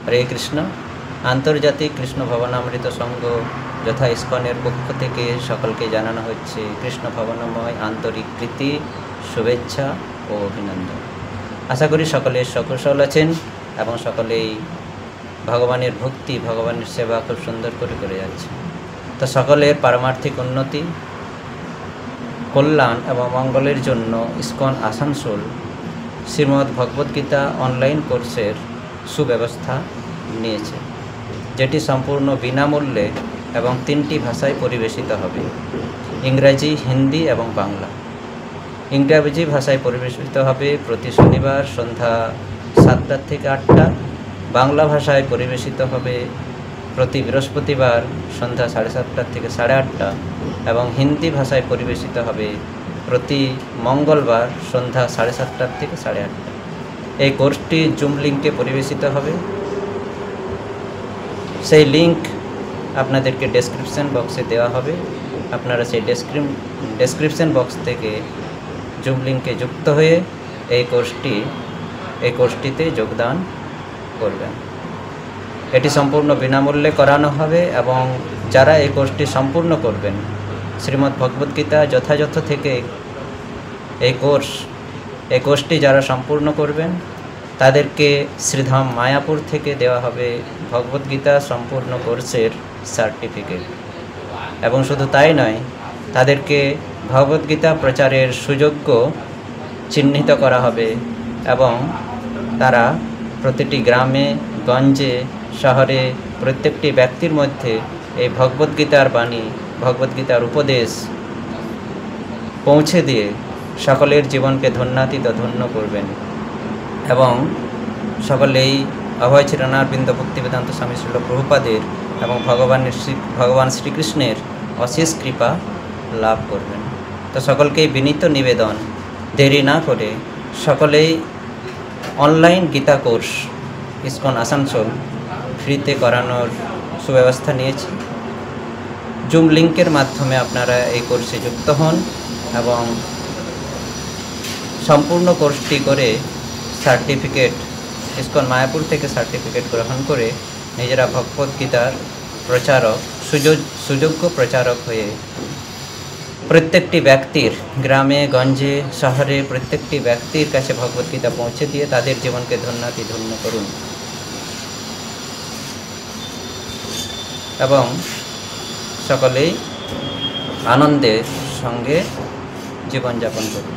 হরে কৃষ্ণ। আন্তর্জাতিক কৃষ্ণ ভবনামৃত সংঘ যথা ইসকনের পক্ষ থেকে সকলকে জানানো হচ্ছে কৃষ্ণ ভবনময় আন্তরিক প্রীতি, শুভেচ্ছা ও অভিনন্দন। আশা করি সকলে সকুশল আছেন এবং সকলেই ভগবানের ভক্তি, ভগবানের সেবা খুব সুন্দর করে করে যাচ্ছে। তো সকলের পারমার্থিক উন্নতি, কল্যাণ এবং মঙ্গলের জন্য ইসকন আসানসোল শ্রীমদ্ ভগবদ্গীতা অনলাইন কোর্সের সুব্যবস্থা নিয়েছে, যেটি সম্পূর্ণ বিনামূল্যে এবং 3টি ভাষায় পরিবেশিত হবে: ইংরাজি, হিন্দি এবং বাংলা। ইংরাজি ভাষায় পরিবেশিত হবে প্রতি শনিবার সন্ধ্যা 7টা থেকে 8টা, বাংলা ভাষায় পরিবেশিত হবে প্রতি বৃহস্পতিবার সন্ধ্যা 7:30 থেকে 8:30, এবং হিন্দি ভাষায় পরিবেশিত হবে প্রতি মঙ্গলবার সন্ধ্যা 7:30 থেকে 8:30। এই কোর্সটি জুম লিঙ্কে পরিবেশিত হবে। সেই লিঙ্ক আপনাদেরকে ডেসক্রিপশন বক্সে দেওয়া হবে। আপনারা সেই ডেসক্রিপশন বক্স থেকে জুম লিঙ্কে যুক্ত হয়ে এই কোর্সটিতে যোগদান করবেন। এটি সম্পূর্ণ বিনামূল্যে করানো হবে এবং যারা এই কোর্সটি সম্পূর্ণ করবেন, শ্রীমদ্ ভগবদ্গীতা যথাযথ থেকে এই কোর্সটি যারা সম্পূর্ণ করবেন তাদেরকে শ্রীধাম মায়াপুর থেকে দেওয়া হবে ভগবদ্গীতা সম্পূর্ণ কোর্সের সার্টিফিকেট। এবং শুধু তাই নয়, তাদেরকে ভগবদ্গীতা প্রচারের সুযোগ্য চিহ্নিত করা হবে এবং তারা প্রতিটি গ্রামে, গঞ্জে, শহরে প্রত্যেকটি ব্যক্তির মধ্যে এই ভগবদ্গীতার বাণী, ভগবদ্গীতার উপদেশ পৌঁছে দিয়ে সকলের জীবনকে ধন্যাতীত ধন্য করবেন। এবং সকলেই অভয় চিরণারবিন্দ ভক্তিবেদান্ত স্বামী শ্রীল প্রভুপাদের এবং ভগবান শ্রীকৃষ্ণের অশেষ কৃপা লাভ করবেন। তো সকলকেই বিনীত নিবেদন, দেরি না করে সকলেই online Gita course ISKCON Asansol ফ্রিতে করানোর সুব্যবস্থা নিয়েছি। জুম লিঙ্কের মাধ্যমে আপনারা এই কোর্সে যুক্ত হন এবং সম্পূর্ণ কোর্সটি করে সার্টিফিকেট, ইসকন মায়াপুর থেকে সার্টিফিকেট গ্রহণ করে নিজেরা ভগবদ্গীতার প্রচারক, সুযোগ্য প্রচারক হয়ে প্রত্যেকটি ব্যক্তির, গ্রামে, গঞ্জে, শহরে প্রত্যেকটি ব্যক্তির কাছে ভগবদ্গীতা পৌঁছে দিয়ে তাদের জীবনকে ধন্যাতি ধন্য করুন এবং সকলেই আনন্দের সঙ্গে জীবনযাপন করুন।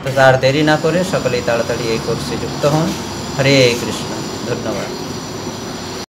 তো তার দেরি না করে সকলেই তাড়াতাড়ি এই কোর্সে যুক্ত হন। হরে কৃষ্ণ। ধন্যবাদ।